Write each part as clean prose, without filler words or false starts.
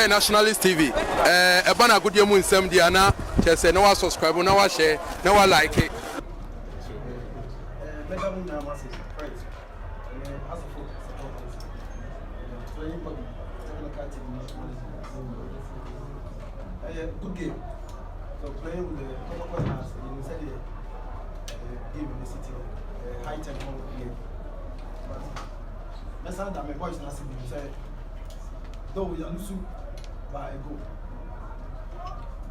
Nationalist TV. Ebana good year nsem dia na chese na wa subscribe na wa share na wa like it. Good game. So playing with the Kotoko has inside the game in the city, high tempo game. But let's say that my boys not saying say though we are losing by a goal.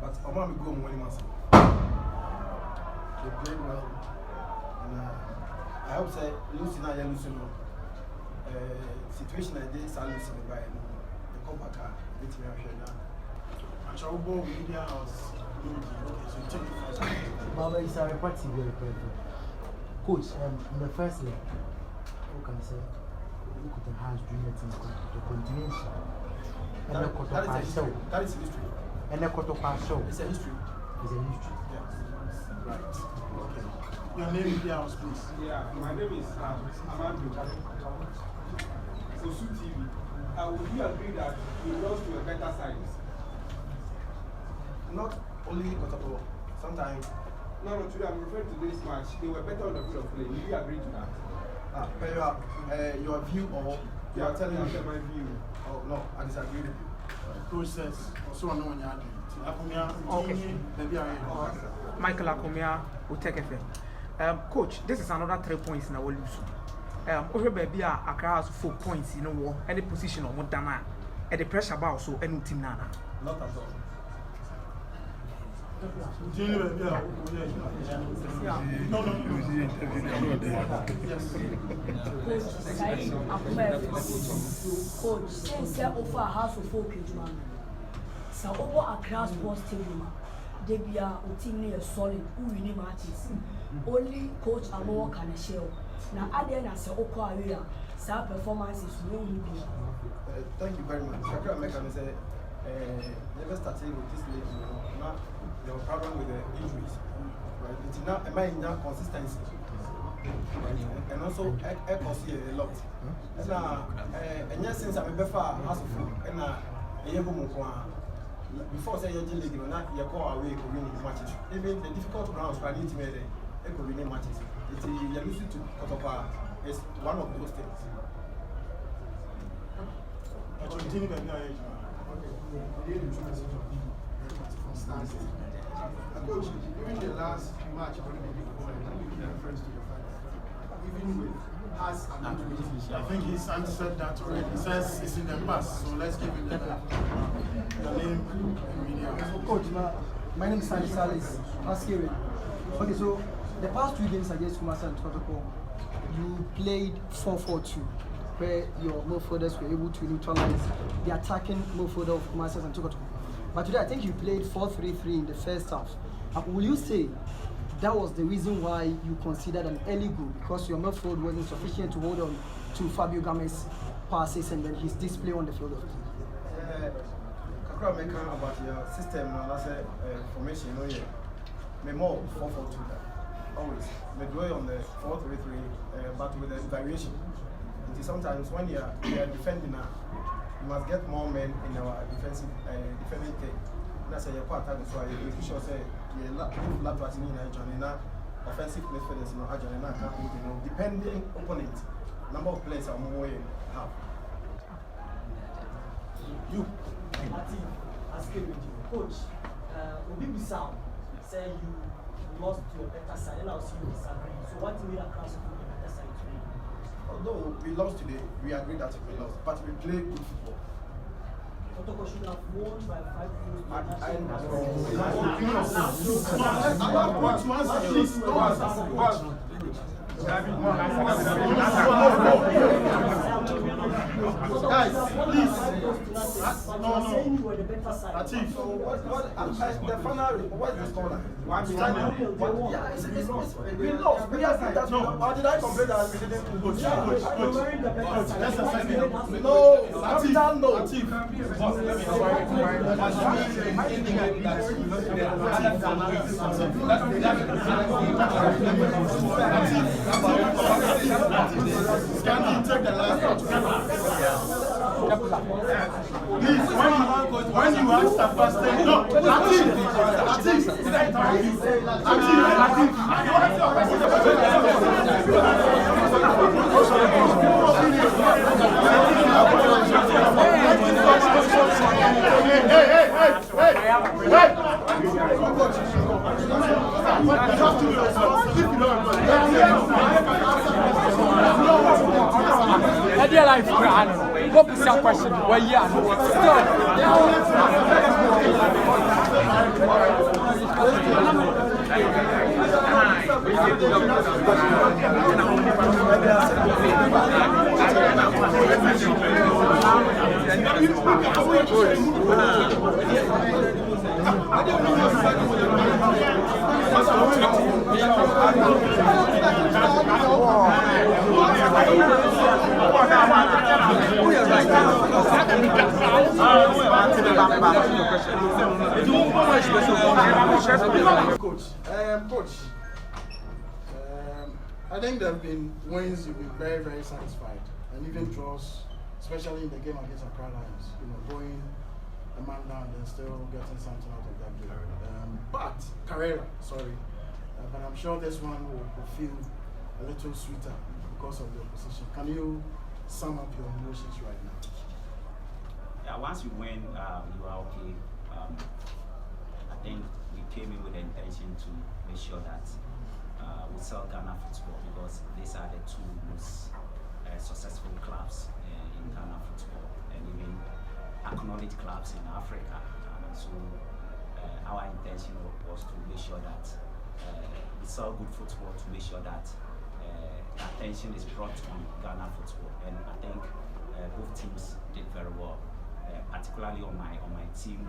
But I'm going to go when he must. They played well, and I hope say losing now you losing now. Situation like this, I losing by the Copa car. It's me now. Media house. Baba is a reporting very perfect. Coach, in the first leg, who can say look at the hands doing it in the continuation? And the Kotoko show. That is history. And the Kotoko show. It's a history. It's a history. Yes. Right. Okay. Your name is Media house, please. Yeah, my name is Amadu. So Su TV. Would you agree that we lost to a better side? Not only Kotoko, sometimes. No, today I'm referring to this match. They were better on the field of play. Do you agree to that? Your view or you are telling me my view? Oh no, I disagree with you. Process. Also, I know when you are doing it. Michael Akomia will take effect. Coach, this is another 3 points in our lose. Over baby, Accra has 4 points in a war, any position on Modana, and the pressure about so any team nana. Not at all. Coach, since you offer a house of 4 man, so over a class sports team, they be a team near solid, who win matches. Only coach Amo can show. Now, at the end, I say, Oko area, some performances will be. Thank you very much. Shakira Mekan say, never started with this league, now your problem with the injuries. Right? It's now a matter consistency. And also, I cost you a lot. And yes, since I'm a befa house of food, and before say you're league, you go away to win matches. Even the difficult rounds, I need to make it win matches. It's you're losing to Kotoko is one of those things. Coach, during the last match, even with has I think he's answered that already. He says it's in the past, so let's give him the name and media. So, Coach, my name is Sandy Salis. Okay, so the past 2 games against Kumasi and Kotoko, you played 4-4-2, where your midfielders were able to neutralize the attacking midfielder of Kumasi and Kotoko. But today, I think you played 4-3-3 in the first half. Will you say that was the reason why you considered an early goal, because your midfield wasn't sufficient to hold on to Fabio Game's passes and then his display on the field of play? Kakra make about your system, that's a formation, me more 4-4-2 always. Me dwell on the 4-3-3, but with a variation. Sometimes when you are defending now, you must get more men in our defending team. That's a part of so you sure say you lap what's in offensive midfielders depending opponent, number of players are more you have. You asking with you, coach, Obi Bissau say you lost to a better side, and I'll see you disagree. So what made a class of a better side today? Although we lost today, we agree that we lost, but we play good football. Kotoko should have won by 5 goals. Guys, please. Saying you were the better side. Latif. So the final, what is the score line? Yeah, we lost. We agree that or did I complain that we didn't go? Just a second. No, capital no. Latif. Can you take the last one? Please, when you ask that question, no, Latif. Dear life, what is your question? Well, yeah, Coach, I think there have been wins you've been very, very satisfied, and even draws, especially in the game against Accra Lions. You know, going a man down and still getting something out of that game. But I'm sure this one will feel a little sweeter because of the opposition. Can you sum up your emotions right now? Yeah, once you win, you are okay. I think we came in with the intention to make sure that we sell Ghana football, because these are the two most successful clubs in Ghana football, and even acknowledged clubs in Africa. So our intention was to make sure that we sell good football, to make sure that attention is brought to Ghana football, and I think both teams did very well. Particularly on my team,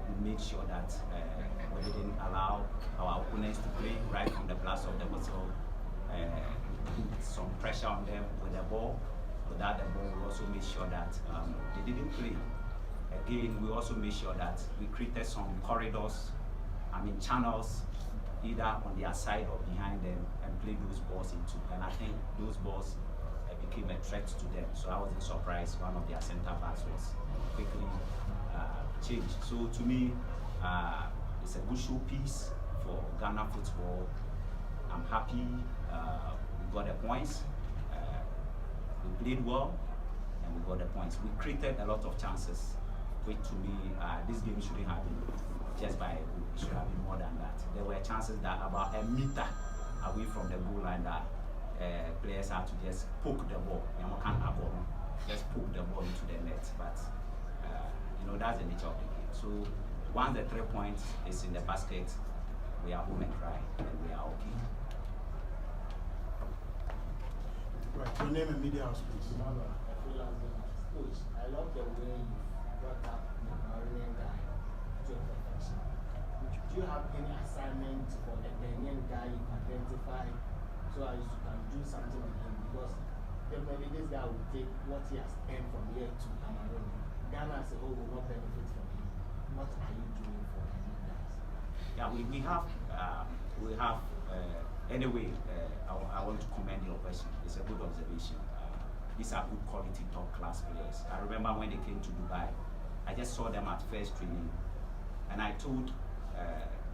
we made sure that we didn't allow our opponents to play right from the blast of the whistle. We put some pressure on them with the ball. Without the ball, we also made sure that they didn't play. Again, we also made sure that we created some corridors, channels, either on their side or behind them, and played those balls into. And I think those balls became a threat to them. So I wasn't surprised one of their center backs was quickly changed. So to me, it's a good showpiece for Ghana football. I'm happy we got the points. We played well and we got the points. We created a lot of chances, which to me, this game shouldn't have been just by a goal. It should have been more than that. There were chances that about a meter away from the goal line that players have to just poke the ball. Just poke the ball into the net. But that's the nature of the game. So once the 3 points is in the basket, we are home and dry, and we are okay. Right. Your name and media house, please. Coach, I love the way you brought up the Ghanaian guy to a perfection. Do you have any assignment for the Ghanaian guy you identify so as you can do something on him? Because definitely this guy will take what he has earned from here to Cameroon. Ghana as a whole will not benefit from him. What are you doing for Ghanaian guys? Yeah, we have anyway, I want to commend your question. It's a good observation. These are good quality top class players. I remember when they came to Dubai, I just saw them at first training, and I told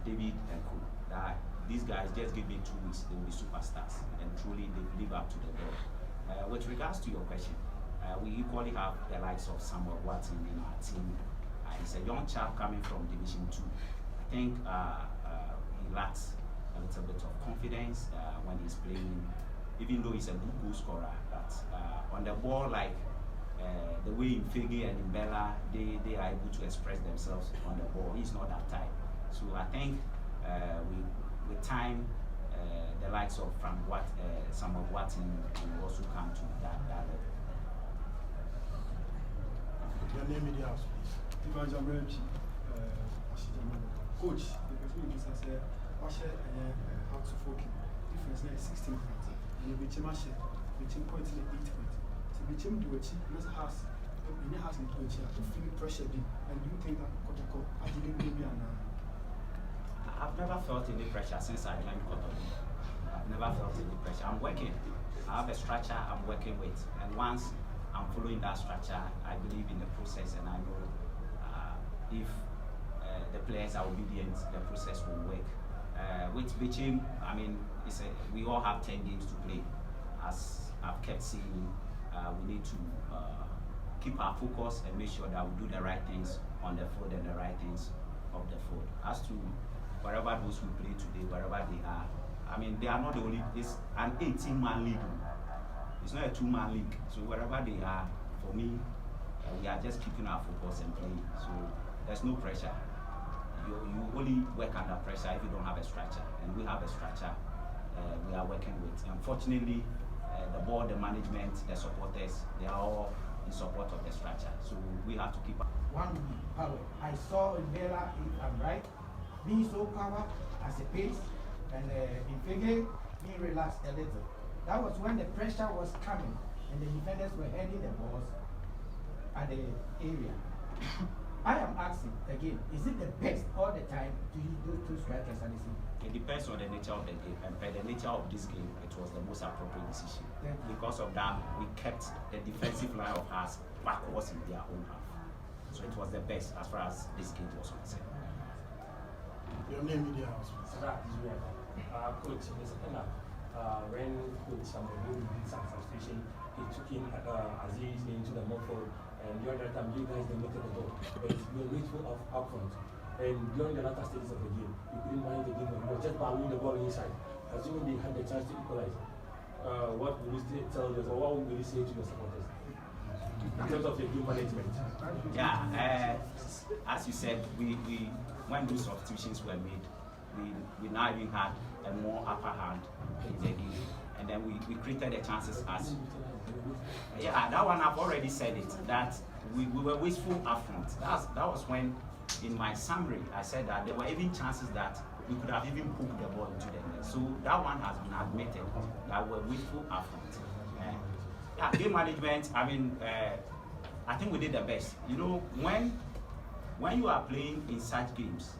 David and Co that these guys, just give me 2 weeks, they will be superstars, and truly they live up to the bill. With regards to your question, we equally have the likes of Samuel Watson in our team. He's a young chap coming from Division 2. I think he lacks a little bit of confidence when he's playing, even though he's a good goal scorer. But on the ball, like the way Infege and Imbella, they are able to express themselves on the ball. He's not that type. So I think with time, the likes of Samuel Watson will also come to that level. Your name in the house, please. Coach, the person is say, how to focus. Difference is 16 points. And you became 8 points in 8 points. So you became do it, and has in to feel pressure. And you think that Kotoko actually maybe I've never felt any pressure since I joined Kotoko. I've never felt any pressure. I'm working. I have a structure I'm working with, and once I'm following that structure, I believe in the process, and I know if the players are obedient, the process will work. With Bichim, I mean, we all have 10 games to play. As I've kept saying, we need to keep our focus and make sure that we do the right things on the field and the right things off the field. As to wherever those who play today, wherever they are, I mean, they are not the only, it's an 18-man league. It's not a 2-man league. So wherever they are, for me, we are just keeping our focus and playing. So there's no pressure. You only work under pressure if you don't have a structure. And we have a structure we are working with. Unfortunately, the board, the management, the supporters, they are all in support of the structure. So we have to keep up. One power. I saw in Bella, if I'm right, being so power as a pace, and in Fege being relaxed a little. That was when the pressure was coming and the defenders were heading the balls at the area. I am asking again, is it the best all the time to use those two strikers at the same time? It depends on the nature of the game, and by the nature of this game, it was the most appropriate decision. Because of that, we kept the defensive line of ours backwards in their own half. So it was the best as far as this game was concerned. Your name, media house. Coach, in the second half, when Coach Samuel did some substitution, he took in Aziz into the midfield, and the other time you guys dominated the ball. But you were wasteful up front. And during the latter stages of the game, you couldn't manage the game, you were just battling the ball inside. Assuming they had the chance to equalize, what would you tell us, or what would you say to your supporters in terms of your game management? Yeah, as you said, we when those substitutions were made, we now even had a more upper hand in the game, and then we created the chances as. Yeah, that one I've already said it, that we were wasteful up front. That was when, in my summary, I said that there were even chances that we could have even poked the ball into the net. So that one has been admitted, that we were wasteful up front. Yeah, game management, I mean, I think we did the best. You know, when you are playing in such games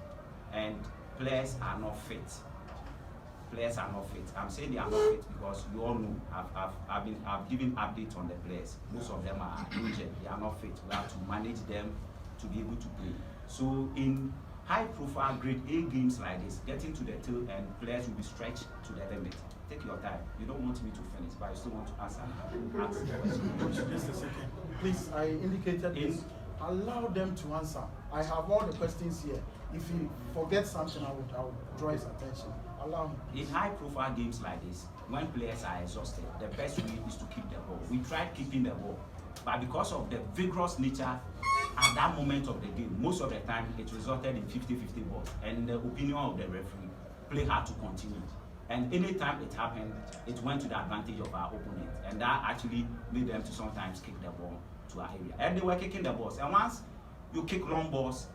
and players are not fit, I'm saying they are not fit because you all know I've given updates on the players. Most of them are injured, they are not fit. We have to manage them to be able to play. So in high-profile Grade A games like this, getting to the tail end, players will be stretched to the limit. Take your time. You don't want me to finish, but you still want to answer. Just a second. Please, I indicated this. Allow them to answer. I have all the questions here. If he forgets something, I would draw his attention. Allow him. In high-profile games like this, when players are exhausted, the best way is to keep the ball. We tried keeping the ball, but because of the vigorous nature at that moment of the game, most of the time it resulted in 50-50 balls. And the opinion of the referee, play had to continue. And anytime it happened, it went to the advantage of our opponent. And that actually made them to sometimes kick the ball to our area. And they were kicking the balls. And once you kick long balls,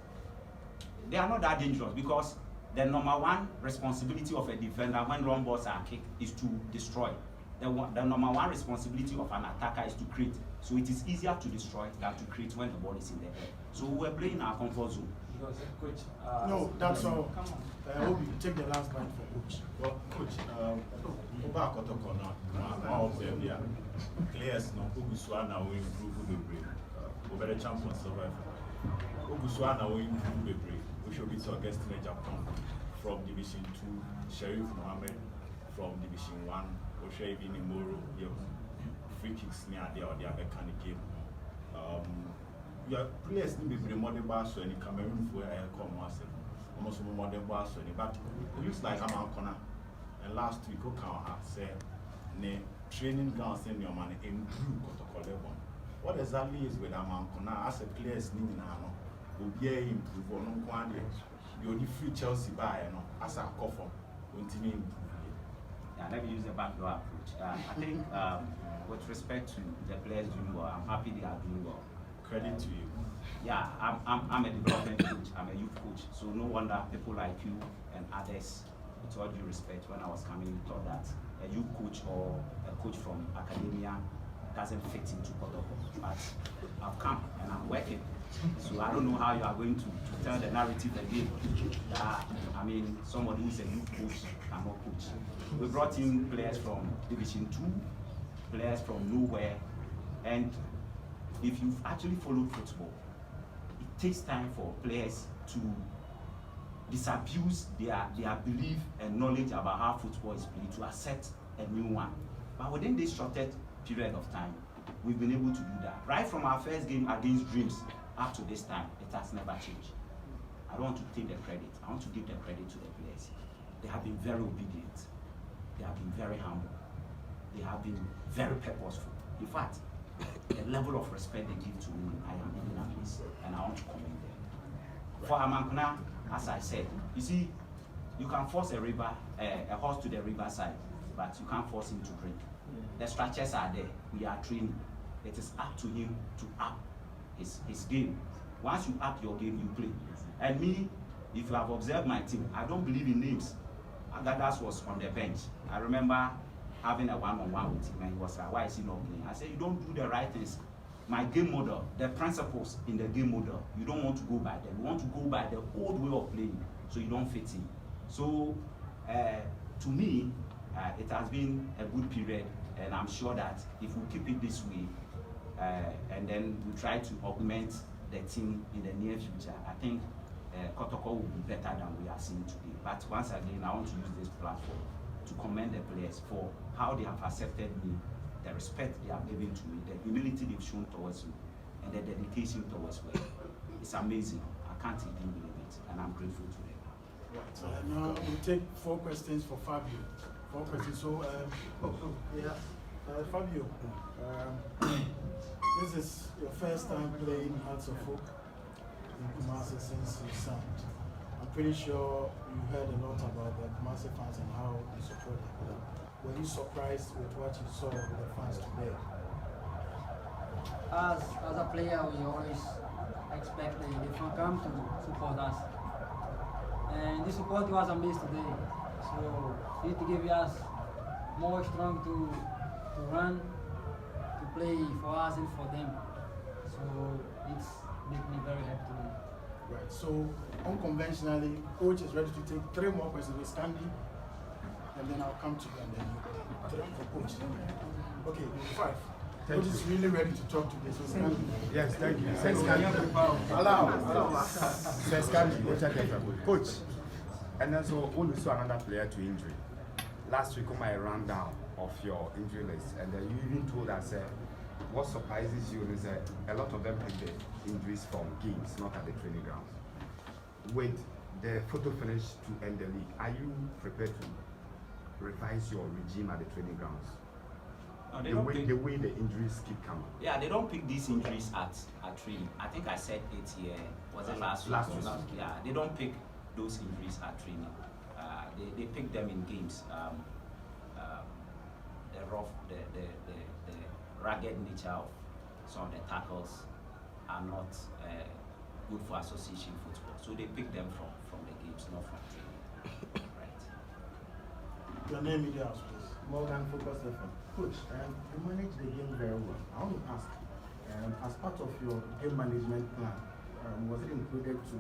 they are not that dangerous because the number one responsibility of a defender when long balls are kicked is to destroy. The number one responsibility of an attacker is to create. So it is easier to destroy than to create when the ball is in the air. So we're playing our comfort zone. Coach, no, that's all. I hope you take the last bite for Coach. Well, Coach, over Kotoko now, observe there. Players no Ogusua now will improve the break. Over the champion survival. Ogusua now will improve the break. We should be to Augustine Japan from Division 2, Sheriff Mohammed from Division 1, Oshavi Nimoro, free kicks near there or the other kind of game. Your players need to be more than Basso and Cameroon for a commerce, almost more than Basso, but it looks like I'm on corner. And last week, Okan said, training grounds in your money improve Kotoko level. What exactly is with Amankona as a players need now? Will be improve or no one you're the free Chelsea buy as a coffin continue improve. Yeah, let me use the backdoor approach. I think with respect to the players doing well, I'm happy they are doing well. Credit to you. Yeah, I'm a development coach, I'm a youth coach, so no wonder people like you and others, with all due respect, when I was coming, you thought that a youth coach or a coach from academia doesn't fit into Kotoko. But I've come and I'm working. So I don't know how you are going to tell the narrative again that, I mean, somebody who's a youth coach cannot coach. We brought in players from Division 2, players from nowhere, and if you've actually followed football, it takes time for players to disabuse their belief and knowledge about how football is played to accept a new one. But within this shortest period of time, we've been able to do that. Right from our first game against Dreams up to this time, it has never changed. I don't want to take the credit. I want to give the credit to the players. They have been very obedient. They have been very humble. They have been very purposeful. In fact, the level of respect they give to me, I am even amazed, and I want to commend them. For Amankuna, as I said, you see, you can force a horse to the riverside, but you can't force him to drink. The structures are there. We are training. It is up to him to up his game. Once you up your game, you play. And me, if you have observed my team, I don't believe in names. Agadas was on the bench. I remember having a one-on-one with him, and he was like, why is he not playing? I said, you don't do the right things. My game model, the principles in the game model, you don't want to go by them. You want to go by the old way of playing, so you don't fit in. So, to me, it has been a good period, and I'm sure that if we keep it this way, and then we try to augment the team in the near future, I think Kotoko will be better than we are seeing today. But once again, I want to use this platform to commend the players for how they have accepted me, the respect they have given to me, the humility they've shown towards me, and the dedication towards me. It's amazing. I can't even believe it, and I'm grateful to them. Right. Now we'll take 4 questions for Fabio. 4 questions. So, Fabio, this is your first time playing Hearts of Folk in Kumasi since you signed. I'm pretty sure you heard a lot about the Kumasi fans and how they support them. Were you surprised with what you saw with the fans today? As a player, we always expect the fan come to support us. And the support was amazing today. So it gave us more strong to run, to play for us and for them. So it's made me very happy today. Right. So unconventionally, coach is ready to take 3 more questions with Scandi, and then I'll come to you and then 3 for coach. Okay, 5. Coach is really ready to talk today. So Scandi. Yes, thank you. Allow. Says Scandi. Coach, and then so only saw another player to injury. Last week on my rundown of your injury list, and then you even told us what surprises you is a lot of them pick the injuries from games, not at the training grounds. With the photo finish to end the league, are you prepared to revise your regime at the training grounds? No, the way the injuries keep coming. Yeah, they don't pick these injuries at training. I think I said it here. Was it last week? Yeah, they don't pick those injuries at training. They pick them in games. The rugged nature of some of the tackles are not good for association football. So they pick them from the games, not from training. Right. Your name is yours, please. Morgan Focus FM. Coach, you manage the game very well. I want to ask, as part of your game management plan, was it included to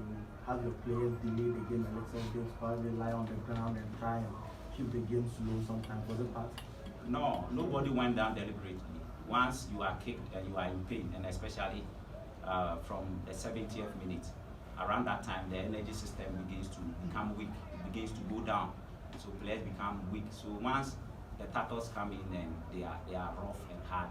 have your players delay the game a little bit, probably lie on the ground and try and keep the game slow sometimes? Was it part? No, nobody went down deliberately. Once you are kicked and you are in pain, and especially from the 70th minute, around that time the energy system begins to become weak, it begins to go down, so players become weak. So once the tackles come in and they are rough and hard,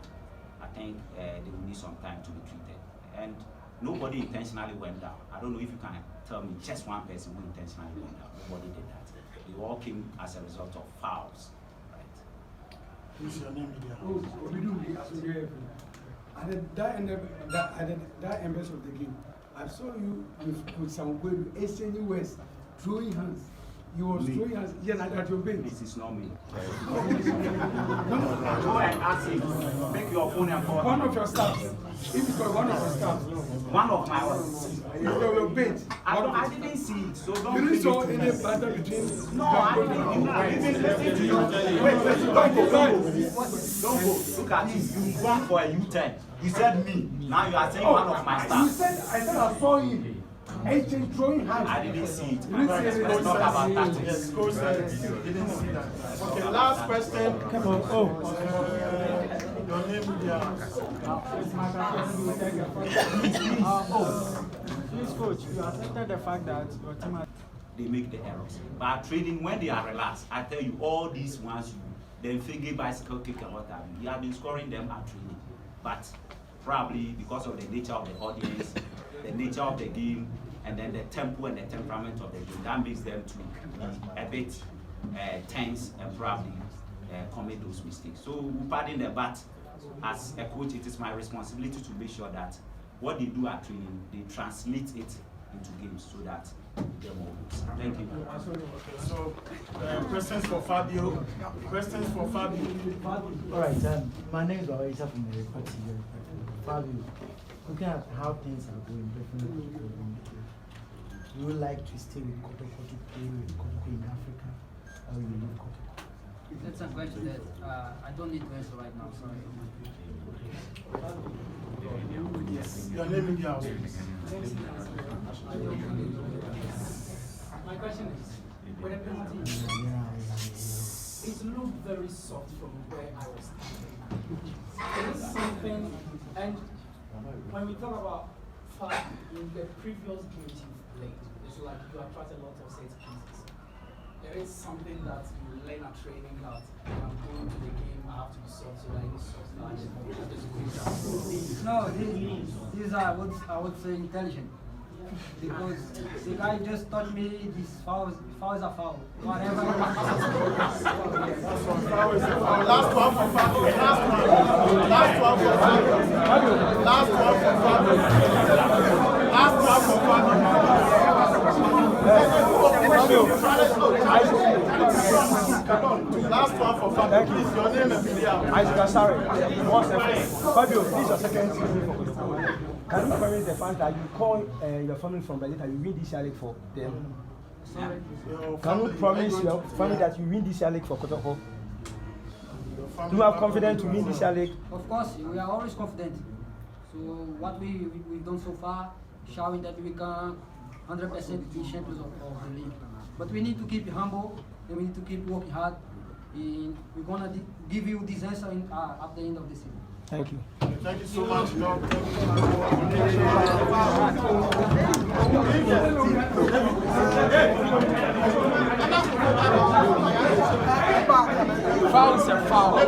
I think they will need some time to be treated. And nobody intentionally went down. I don't know if you can tell me just one person who intentionally went down. Nobody did that. They all came as a result of fouls. Who's your name? That embrace of the game, I saw you with some good exchanging words, throwing hands. You were throwing hands. Yes, at your bench. This is not me. Go and ask him. Make your phone and call. One of your staffs. If it's called one of your staffs. One of my your bench. I didn't see it, so don't. You didn't saw any banter between. No, I didn't. Listen to you. Wait, don't go. Look at this. You gone for a U-turn. You said me. Now you are saying one of my staff. You said I said I saw him. Agent throwing hands. I didn't see it. Let's talk about tactics. Yes, coach said didn't see that. Okay, last question. Come on. Your name will be Please, coach, you accepted the fact that your team had... They make the errors. But at training, when they are relaxed, I tell you, all these ones, then figure bicycle kick and what have you. You have been scoring them at training. But probably because of the nature of the audience, the nature of the game, and then the tempo and the temperament of the game, that makes them to be a bit tense and probably commit those mistakes. So we pardon them, but as a coach, it is my responsibility to make sure that what they do at training, they translate it into games so that we get more goals. Thank you. So, questions for Fabio? Questions for Fabio? All right, my name is Isa from the report here. Fabio, looking at how things are going, definitely you would like to stay with Kotoko to play with Kotoko in Africa, or you leave Kotoko? That's a question that I don't need to answer right now, sorry. Yes. Your name in the house. My question is, when a penalty, it looked very soft from where I was standing. It is something, and when we talk about fact in the previous games you've played, it's like you attract a lot of set pieces. There is something that you learn at training that when I'm going to the game, I have to be soft, so that it's soft. No, these are what I would say intelligent. Because the guy just taught me this foul is a foul. Whatever. Foul is a foul. Last one for Fabio. Last one for Fabio. Last one for Fabio. Last one for Fabio. Last one for Fabio. Please, your name and video. Sorry. Fabio, this is your second season for Kotoko. Can you promise the fact that you call your family from Brazil and you win this year league for them? Sorry? Can you promise your family that you win this year league for Kotoko? Do you have confidence to win this year league? Of course, we are always confident. So what we've done so far, showing that we can 100% be champions of the league. But we need to keep humble and we need to keep working hard. And we're gonna give you this answer at the end of the season. Thank you. Thank you so much, Doc. Foul is a foul.